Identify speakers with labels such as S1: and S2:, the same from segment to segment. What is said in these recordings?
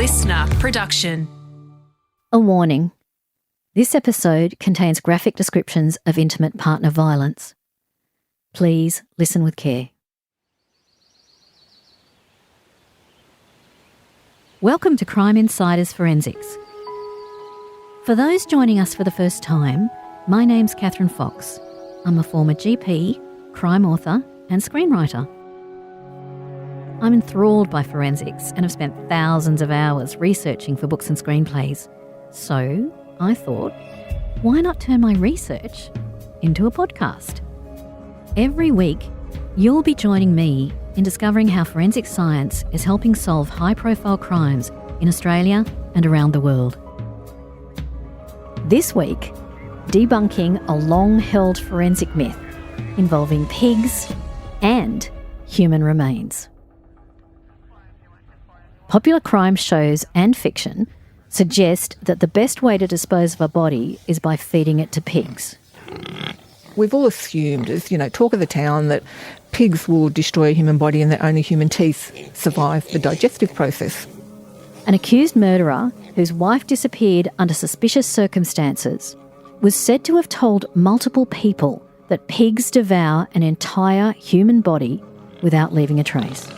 S1: LiSTNR production.
S2: A warning. This episode contains graphic descriptions of intimate partner violence. Please listen with care. Welcome to Crime Insiders Forensics. For those joining us for the first time, my name's Kathryn Fox. I'm a former GP, crime author and screenwriter. I'm enthralled by forensics and have spent thousands of hours researching for books and screenplays. So I thought, why not turn my research into a podcast? Every week, you'll be joining me in discovering how forensic science is helping solve high-profile crimes in Australia and around the world. This week, debunking a long-held forensic myth involving pigs and human remains. Popular crime shows and fiction suggest that the best way to dispose of a body is by feeding it to pigs.
S3: We've all assumed, as talk of the town, that pigs will destroy a human body and that only human teeth survive the digestive process.
S2: An accused murderer whose wife disappeared under suspicious circumstances was said to have told multiple people that pigs devour an entire human body without leaving a trace.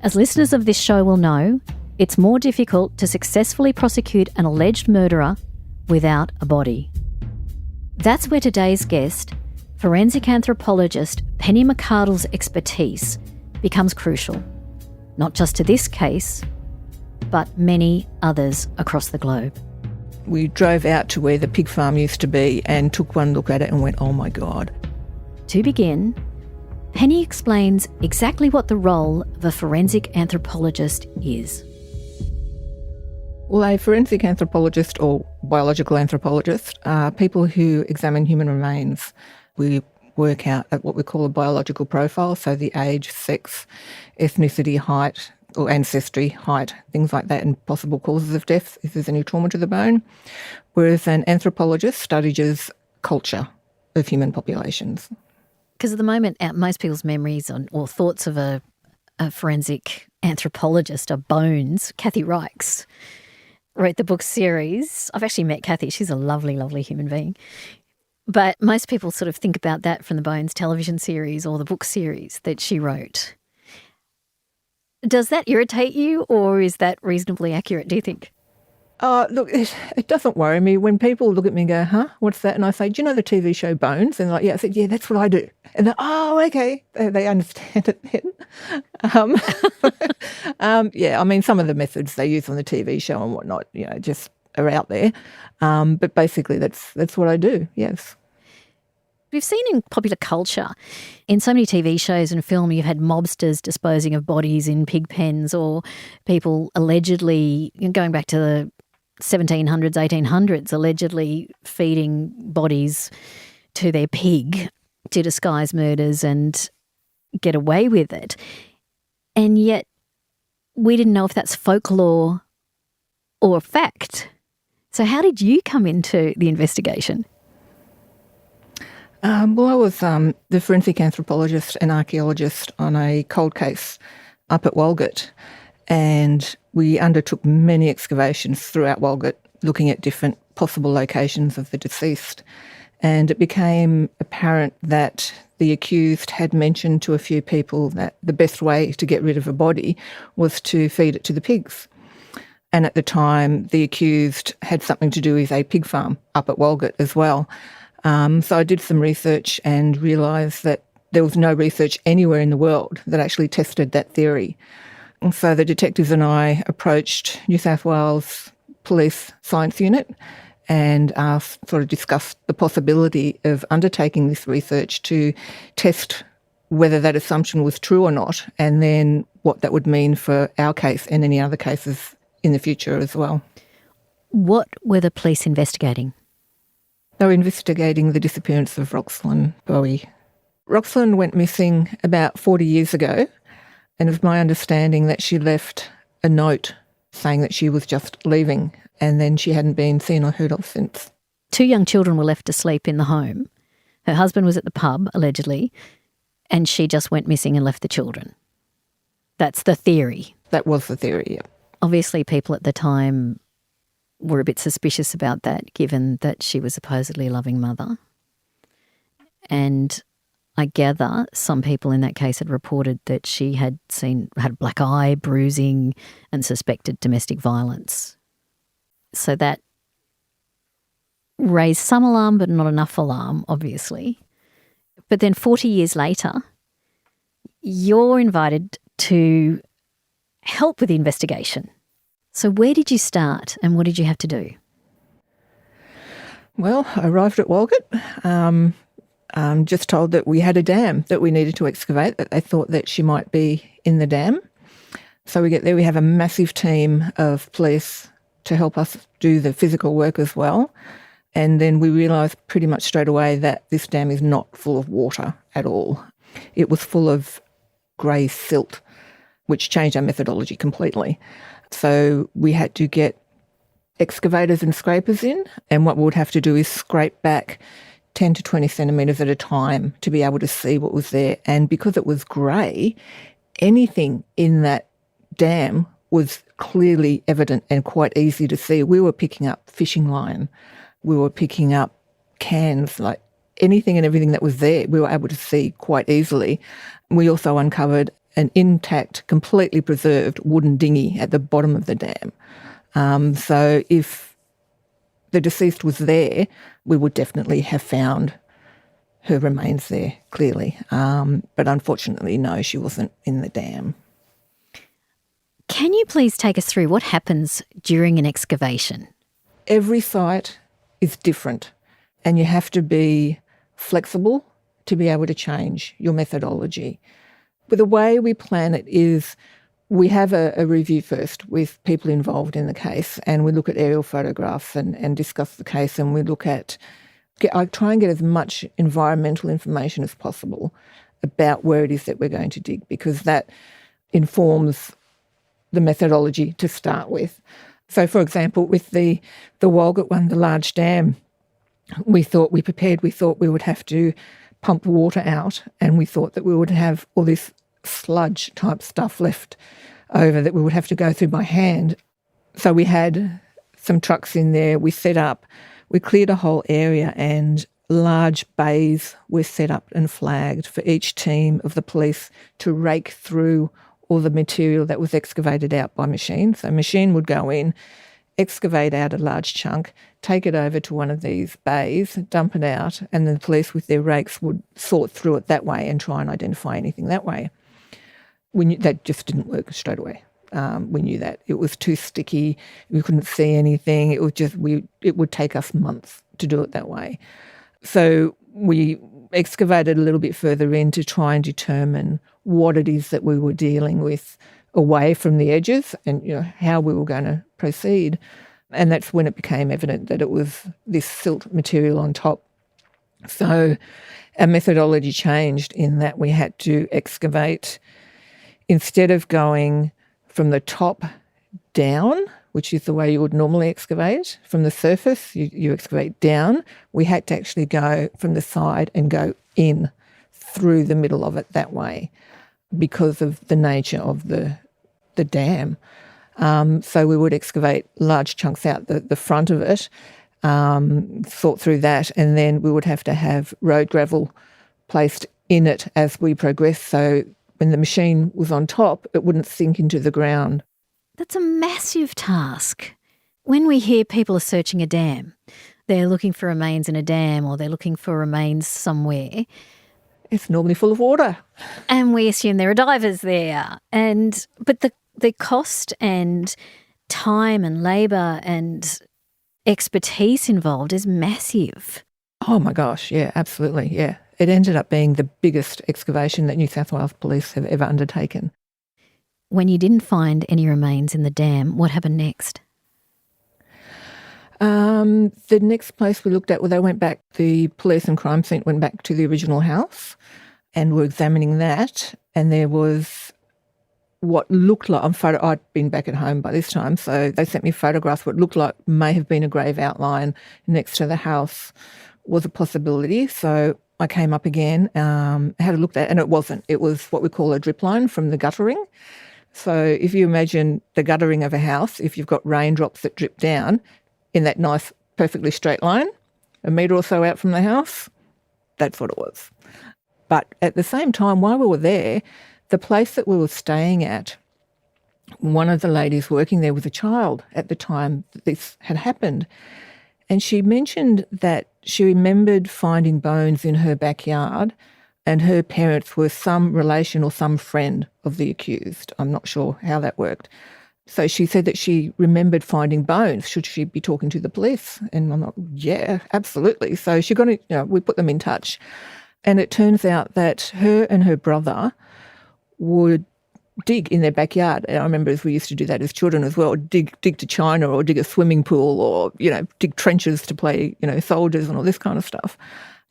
S2: As listeners of this show will know, it's more difficult to successfully prosecute an alleged murderer without a body. That's where today's guest, forensic anthropologist Penny McCardle's expertise becomes crucial, not just to this case, but many others across the globe.
S3: We drove out to where the pig farm used to be and took one look at it and went, oh my God.
S2: To begin, Penny explains exactly what the role of a forensic anthropologist is.
S3: Well, a forensic anthropologist or biological anthropologist are people who examine human remains. We work out at what we call a biological profile, so the age, sex, ethnicity, height, or ancestry, height, things like that, and possible causes of death if there's any trauma to the bone. Whereas an anthropologist studies culture of human populations.
S2: Because at the moment, most people's memories or thoughts of a forensic anthropologist are bones. Kathy Reichs wrote the book series. I've actually met Kathy. She's a lovely, lovely human being. But most people sort of think about that from the Bones television series or the book series that she wrote. Does that irritate you, or is that reasonably accurate, do you think?
S3: Look, it doesn't worry me. When people look at me and go, huh, what's that? And I say, do you know the TV show Bones? And they're like, yeah. I said, yeah, that's what I do. And they're, oh, okay. They understand it then. Yeah, I mean, some of the methods they use on the TV show and whatnot, just are out there. But basically that's what I do, yes.
S2: We've seen in popular culture, in so many TV shows and film, you've had mobsters disposing of bodies in pig pens, or people allegedly, going back to the 1700s, 1800s, allegedly feeding bodies to their pig to disguise murders and get away with it. And yet we didn't know if that's folklore or fact. So how did you come into the investigation?
S3: Well, I was the forensic anthropologist and archaeologist on a cold case up at Walgett, and we undertook many excavations throughout Walgett looking at different possible locations of the deceased. And it became apparent that the accused had mentioned to a few people that the best way to get rid of a body was to feed it to the pigs. And at the time, the accused had something to do with a pig farm up at Walgett as well. So I did some research and realised that there was no research anywhere in the world that actually tested that theory. And so the detectives and I approached New South Wales Police Science Unit and sort of discussed the possibility of undertaking this research to test whether that assumption was true or not, and then what that would mean for our case and any other cases in the future as well.
S2: What were the police investigating?
S3: They were investigating the disappearance of Roxlyn Bowie. Roxlyn went missing about 40 years ago, and it was my understanding that she left a note saying that she was just leaving, and then she hadn't been seen or heard of since.
S2: 2 young children were left asleep in the home. Her husband was at the pub, allegedly, and she just went missing and left the children. That's the theory.
S3: That was the theory, yeah.
S2: Obviously, people at the time were a bit suspicious about that, given that she was supposedly a loving mother. And I gather some people in that case had reported that she had a black eye, bruising, and suspected domestic violence. So that raised some alarm, but not enough alarm, obviously. But then 40 years later, you're invited to help with the investigation. So where did you start and what did you have to do?
S3: Well, I arrived at Walgett, just told that we had a dam that we needed to excavate, that they thought that she might be in the dam. So we get there, we have a massive team of police to help us do the physical work as well. And then we realised pretty much straight away that this dam is not full of water at all. It was full of grey silt, which changed our methodology completely. So we had to get excavators and scrapers in, and what we would have to do is scrape back 10 to 20 centimetres at a time to be able to see what was there. And because it was grey, anything in that dam was clearly evident and quite easy to see. We were picking up fishing line. We were picking up cans, like anything and everything that was there, we were able to see quite easily. We also uncovered an intact, completely preserved wooden dinghy at the bottom of the dam. So if the deceased was there, we would definitely have found her remains there, clearly. But unfortunately, no, she wasn't in the dam.
S2: Can you please take us through what happens during an excavation?
S3: Every site is different, and you have to be flexible to be able to change your methodology. But the way we plan it is we have a review first with people involved in the case, and we look at aerial photographs and discuss the case, and we look at, I try and get as much environmental information as possible about where it is that we're going to dig, because that informs the methodology to start with. So, for example, with the Walgett one, the large dam, we thought we would have to pump the water out, and we thought that we would have all this sludge type stuff left over that we would have to go through by hand. So we had some trucks in there, we set up, we cleared a whole area, and large bays were set up and flagged for each team of the police to rake through all the material that was excavated out by machine. So a machine would go in, excavate out a large chunk, take it over to one of these bays, dump it out, and then the police with their rakes would sort through it that way and try and identify anything that way. We knew that just didn't work straight away. We knew that. It was too sticky. We couldn't see anything. It would take us months to do it that way. So we excavated a little bit further in to try and determine what it is that we were dealing with away from the edges, and how we were going to proceed. And that's when it became evident that it was this silt material on top. So our methodology changed in that we had to excavate, instead of going from the top down, which is the way you would normally excavate, from the surface, you excavate down, we had to actually go from the side and go in through the middle of it that way because of the nature of the dam. So we would excavate large chunks out the front of it, sort through that, and then we would have to have road gravel placed in it as we progressed, so when the machine was on top, it wouldn't sink into the ground.
S2: That's a massive task. When we hear people are searching a dam, they're looking for remains in a dam or they're looking for remains somewhere.
S3: It's normally full of water.
S2: And we assume there are divers there. But the cost and time and labour and expertise involved is massive.
S3: Oh my gosh, yeah, absolutely, yeah. It ended up being the biggest excavation that New South Wales Police have ever undertaken.
S2: When you didn't find any remains in the dam, what happened next?
S3: The next place we looked at, they went back, the police and crime scene went back to the original house and were examining that, and there was what looked like, I'd been back at home by this time, so they sent me photographs. What looked like may have been a grave outline next to the house was a possibility. So I came up again, had a look at it, and it wasn't. It was what we call a drip line from the guttering. So if you imagine the guttering of a house, if you've got raindrops that drip down in that nice, perfectly straight line, a metre or so out from the house, that's what it was. But at the same time, while we were there, the place that we were staying at, one of the ladies working there was a child at the time that this had happened. And she mentioned that she remembered finding bones in her backyard and her parents were some relation or some friend of the accused. I'm not sure how that worked. So she said that she remembered finding bones. Should she be talking to the police? And I'm like, yeah, absolutely. So she got it, we put them in touch. And it turns out that her and her brother would dig in their backyard. And I remember as we used to do that as children as well, dig to China or dig a swimming pool or, dig trenches to play, soldiers and all this kind of stuff.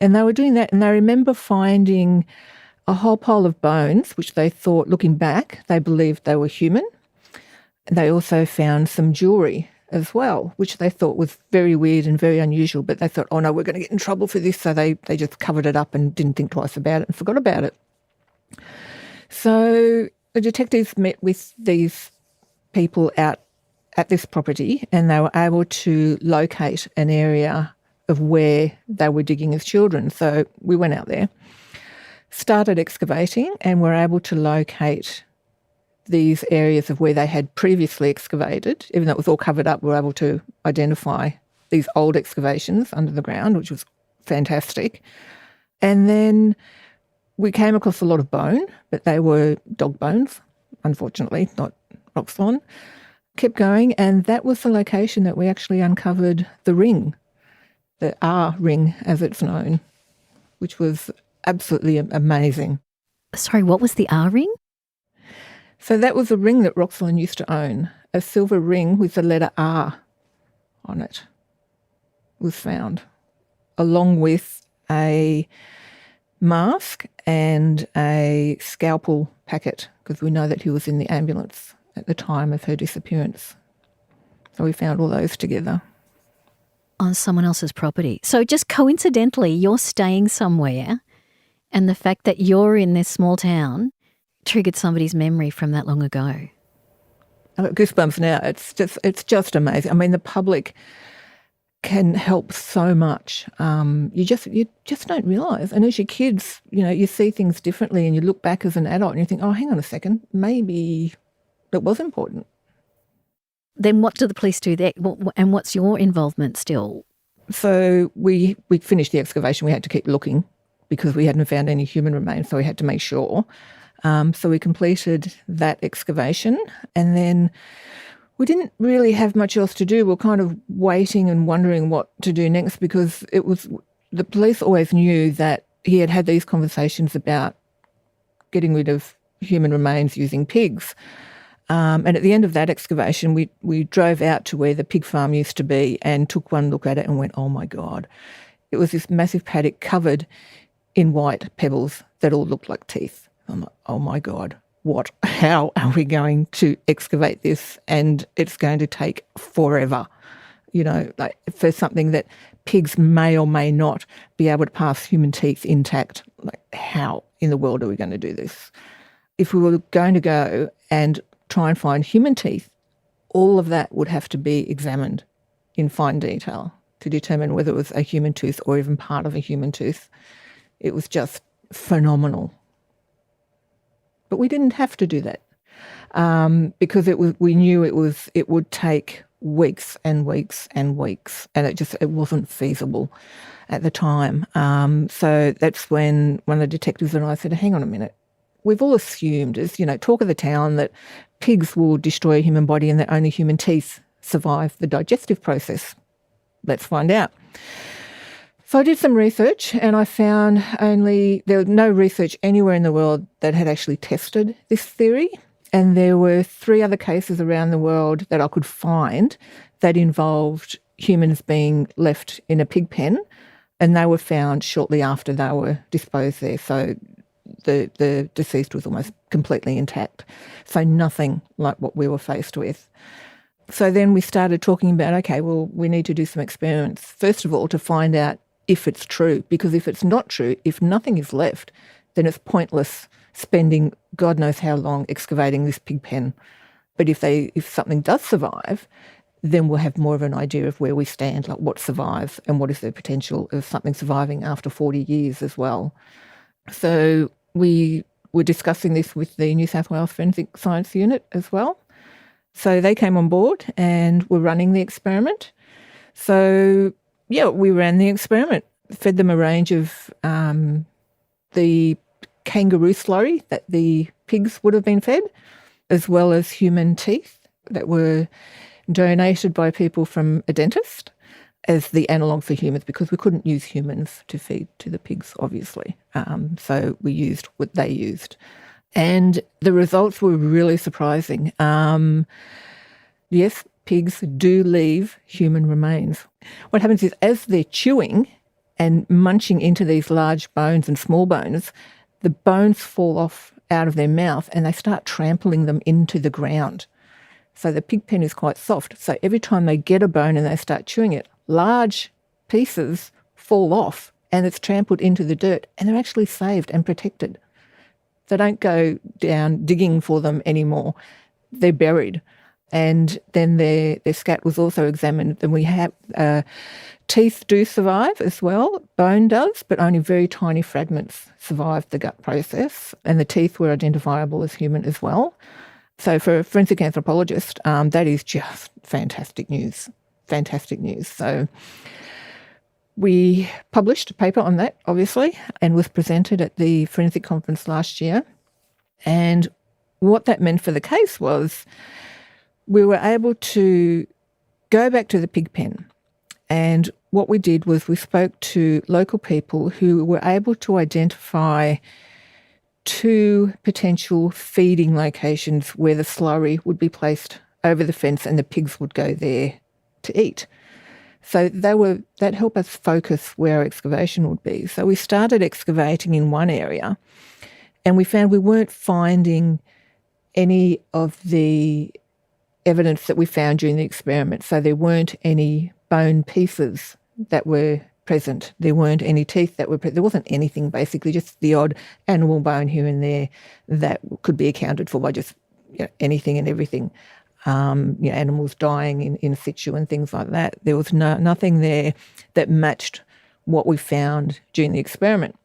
S3: And they were doing that and they remember finding a whole pile of bones, which they thought, looking back, they believed they were human. They also found some jewellery as well, which they thought was very weird and very unusual, but they thought, oh no, we're going to get in trouble for this. So they just covered it up and didn't think twice about it and forgot about it. So the detectives met with these people out at this property and they were able to locate an area of where they were digging as children. So we went out there, started excavating and were able to locate these areas of where they had previously excavated. Even though it was all covered up, we were able to identify these old excavations under the ground, which was fantastic. And then we came across a lot of bone, but they were dog bones, unfortunately, not Roxlyn. Kept going, and that was the location that we actually uncovered the ring, the R ring as it's known, which was absolutely amazing.
S2: Sorry, what was the R ring?
S3: So that was a ring that Roxlyn used to own. A silver ring with the letter R on it was found, along with a mask and a scalpel packet, because we know that he was in the ambulance at the time of her disappearance. So we found all those together.
S2: On someone else's property. So just coincidentally, you're staying somewhere and the fact that you're in this small town triggered somebody's memory from that long ago.
S3: I've got goosebumps now. It's just amazing. I mean, the public can help so much. You just don't realise. And as your kids, you see things differently and you look back as an adult and you think, oh, hang on a second, maybe it was important.
S2: Then what do the police do there? And what's your involvement still?
S3: So we finished the excavation. We had to keep looking because we hadn't found any human remains, so we had to make sure. So we completed that excavation and then we didn't really have much else to do. We were kind of waiting and wondering what to do next because the police always knew that he had these conversations about getting rid of human remains using pigs. And at the end of that excavation, we drove out to where the pig farm used to be and took one look at it and went, oh my God. It was this massive paddock covered in white pebbles that all looked like teeth. I'm like, oh my God, how are we going to excavate this? And it's going to take forever, like for something that pigs may or may not be able to pass human teeth intact. Like, how in the world are we going to do this? If we were going to go and try and find human teeth, all of that would have to be examined in fine detail to determine whether it was a human tooth or even part of a human tooth. It was just phenomenal. But we didn't have to do that because we knew it would take weeks and weeks and weeks, and it wasn't feasible at the time. So that's when one of the detectives and I said, hang on a minute. We've all assumed, as talk of the town, that pigs will destroy a human body and that only human teeth survive the digestive process. Let's find out. So I did some research and I found there was no research anywhere in the world that had actually tested this theory. And there were 3 other cases around the world that I could find that involved humans being left in a pig pen, and they were found shortly after they were disposed there. So the deceased was almost completely intact. So nothing like what we were faced with. So then we started talking about, okay, well, we need to do some experiments. First of all, to find out if it's true, because if it's not true, if nothing is left, then it's pointless spending God knows how long excavating this pig pen. But if something does survive, then we'll have more of an idea of where we stand, like what survives and what is the potential of something surviving after 40 years as well. So we were discussing this with the New South Wales Forensic Science Unit as well. So they came on board and were running the experiment. So, yeah, we ran the experiment, fed them a range of the kangaroo slurry that the pigs would have been fed, as well as human teeth that were donated by people from a dentist as the analogue for humans, because we couldn't use humans to feed to the pigs, obviously. So we used what they used. And the results were really surprising. Yes, pigs do leave human remains. What happens is, as they're chewing and munching into these large bones and small bones, the bones fall off out of their mouth and they start trampling them into the ground. So the pig pen is quite soft. So every time they get a bone and they start chewing it, large pieces fall off and it's trampled into the dirt, and they're actually saved and protected. They don't go down digging for them anymore. They're buried. And then their scat was also examined, and we have teeth do survive as well. Bone does, but only very tiny fragments survived the gut process, and the teeth were identifiable as human as well. So for a forensic anthropologist, that is just fantastic news. Fantastic news. So we published a paper on that, obviously, and was presented at the forensic conference last year. And what that meant for the case was we were able to go back to the pig pen. And what we did was we spoke to local people who were able to identify 2 potential feeding locations where the slurry would be placed over the fence and the pigs would go there to eat. So that helped us focus where our excavation would be. So we started excavating in one area, and we found we weren't finding any of the evidence that we found during the experiment. So there weren't any bone pieces that were present. There weren't any teeth that were present. There wasn't anything, basically, just the odd animal bone here and there that could be accounted for by just anything and everything. Animals dying in situ and things like that. There was nothing there that matched what we found during the experiment.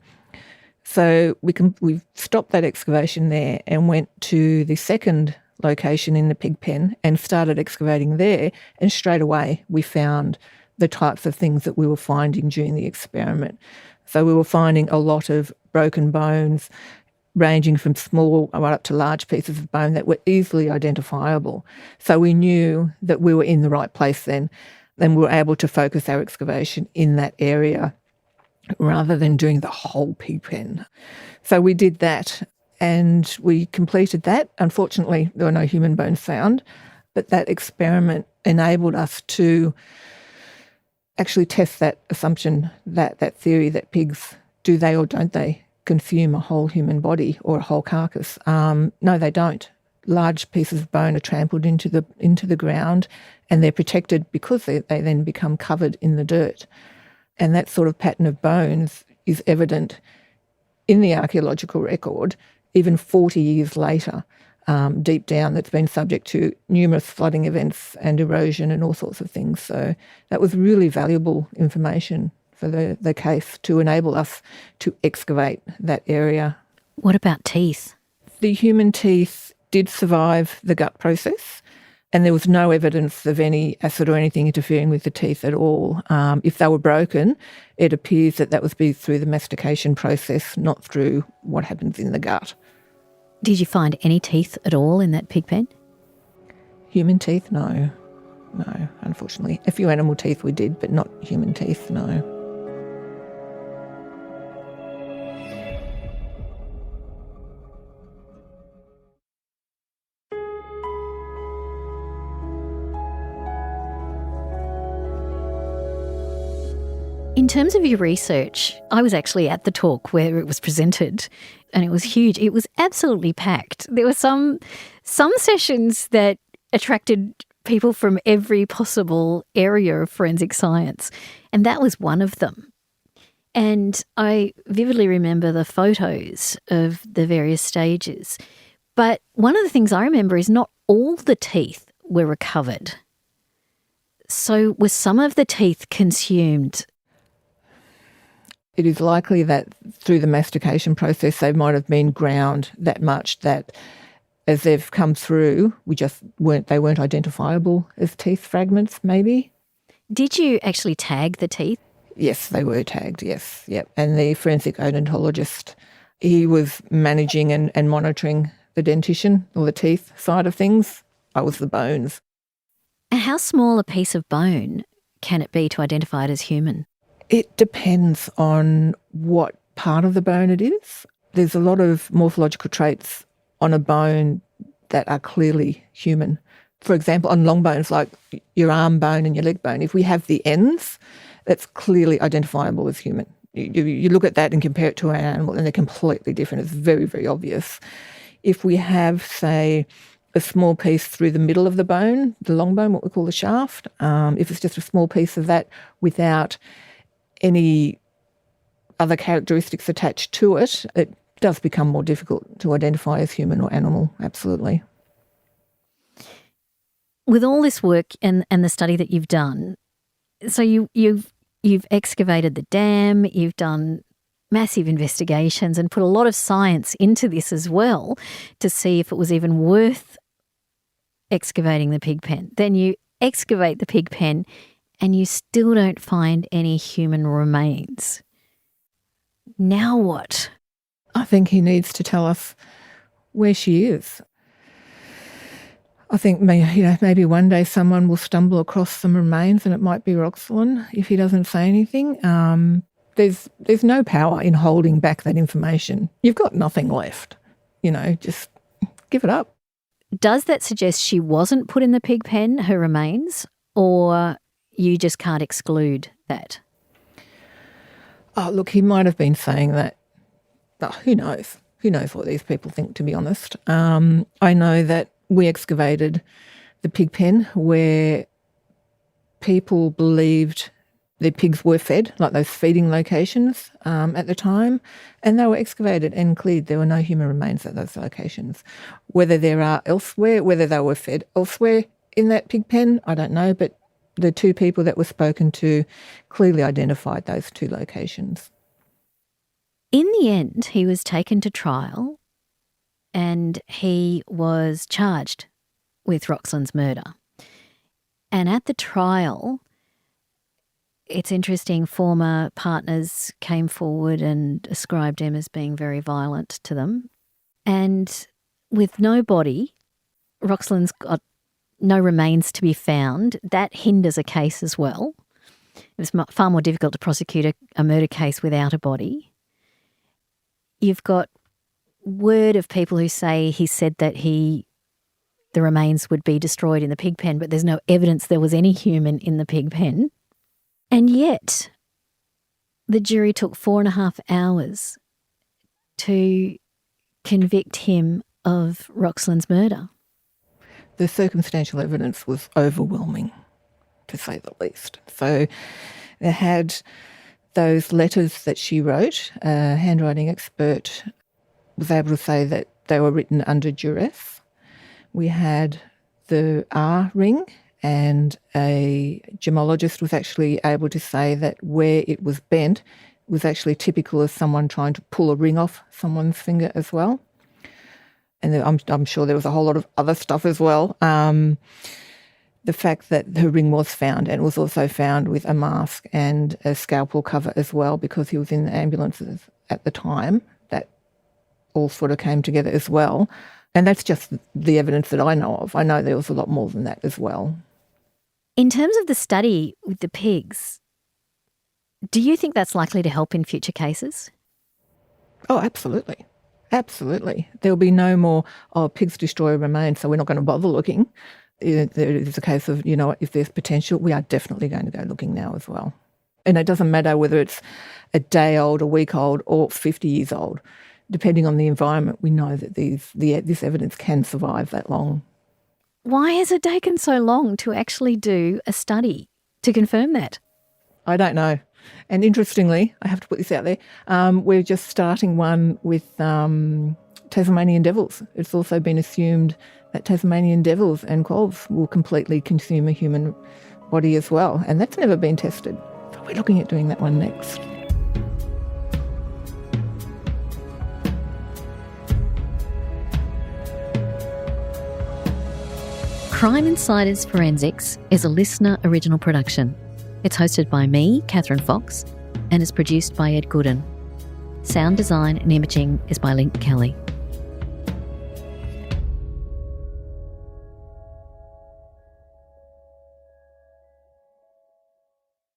S3: So we stopped that excavation there and went to the second location in the pig pen and started excavating there, and straight away we found the types of things that we were finding during the experiment. So we were finding a lot of broken bones, ranging from small right up to large pieces of bone that were easily identifiable. So we knew that we were in the right place then, and we were able to focus our excavation in that area rather than doing the whole pig pen. So we did that and we completed that. Unfortunately, there were no human bones found, but that experiment enabled us to actually test that assumption, that theory that pigs, do they or don't they consume a whole human body or a whole carcass? No, they don't. Large pieces of bone are trampled into the ground, and they're protected because they then become covered in the dirt. And that sort of pattern of bones is evident in the archaeological record even 40 years later, deep down, that's been subject to numerous flooding events and erosion and all sorts of things. So that was really valuable information for the case to enable us to excavate that area.
S2: What about teeth?
S3: The human teeth did survive the gut process, and there was no evidence of any acid or anything interfering with the teeth at all. If they were broken, it appears that was through the mastication process, not through what happens in the gut.
S2: Did you find any teeth at all in that pig pen?
S3: Human teeth? No, unfortunately. A few animal teeth we did, but not human teeth, no.
S2: In terms of your research, I was actually at the talk where it was presented, and it was huge. It was absolutely packed. There were some sessions that attracted people from every possible area of forensic science, and that was one of them. And I vividly remember the photos of the various stages. But one of the things I remember is not all the teeth were recovered. So were some of the teeth consumed?
S3: It is likely that through the mastication process they might have been ground that much that as they've come through, they weren't identifiable as teeth fragments maybe.
S2: Did you actually tag the teeth?
S3: Yes, they were tagged, yes. Yep. And the forensic odontologist, he was managing and monitoring the dentition or the teeth side of things. I was the bones.
S2: And how small a piece of bone can it be to identify it as human?
S3: It depends on what part of the bone it is. There's a lot of morphological traits on a bone that are clearly human. For example, on long bones like your arm bone and your leg bone, if we have the ends, that's clearly identifiable as human. You look at that and compare it to an animal and they're completely different. It's very, very obvious. If we have, say, a small piece through the middle of the bone, the long bone, what we call the shaft, if it's just a small piece of that without any other characteristics attached to it, it does become more difficult to identify as human or animal, absolutely.
S2: With all this work and the study that you've done, so you've excavated the dam, you've done massive investigations and put a lot of science into this as well to see if it was even worth excavating the pig pen. Then you excavate the pig pen and you still don't find any human remains. Now what?
S3: I think he needs to tell us where she is. I think maybe one day someone will stumble across some remains and it might be Roxlyn if he doesn't say anything. There's no power in holding back that information. You've got nothing left. Just give it up.
S2: Does that suggest she wasn't put in the pig pen, her remains, or you just can't exclude that?
S3: Oh, look, he might have been saying that. Oh, who knows? Who knows what these people think, to be honest. I know that we excavated the pig pen where people believed their pigs were fed, like those feeding locations at the time, and they were excavated and cleared. There were no human remains at those locations. Whether there are elsewhere, whether they were fed elsewhere in that pig pen, I don't know, but the two people that were spoken to clearly identified those two locations.
S2: In the end, he was taken to trial and he was charged with Roxlyn's murder. And at the trial, it's interesting, former partners came forward and ascribed him as being very violent to them. And with no body, Roxlyn's got no remains to be found. That hinders a case as well. It was far more difficult to prosecute a murder case without a body. You've got word of people who say he said that the remains would be destroyed in the pig pen, but there's no evidence there was any human in the pig pen. And yet the jury took 4.5 hours to convict him of Roxlyn's murder.
S3: The circumstantial evidence was overwhelming, to say the least. So they had those letters that she wrote. A handwriting expert was able to say that they were written under duress. We had the R ring, and a gemologist was actually able to say that where it was bent was actually typical of someone trying to pull a ring off someone's finger as well. And I'm sure there was a whole lot of other stuff as well. The fact that her ring was found, and was also found with a mask and a scalpel cover as well, because he was in the ambulances at the time, that all sort of came together as well. And that's just the evidence that I know of. I know there was a lot more than that as well.
S2: In terms of the study with the pigs, do you think that's likely to help in future cases? Oh,
S3: absolutely. Absolutely. There'll be no more, pigs destroy remains, so we're not going to bother looking. It's a case of, if there's potential, we are definitely going to go looking now as well. And it doesn't matter whether it's a day old, a week old, or 50 years old. Depending on the environment, we know that this evidence can survive that long.
S2: Why has it taken so long to actually do a study to confirm that?
S3: I don't know. And interestingly, I have to put this out there, we're just starting one with Tasmanian devils. It's also been assumed that Tasmanian devils and quolls will completely consume a human body as well, and that's never been tested. So we're looking at doing that one next.
S2: Crime Insiders Forensics is a LiSTNR original production. It's hosted by me, Kathryn Fox, and is produced by Ed Gooden. Sound design and imaging is by Link Kelly.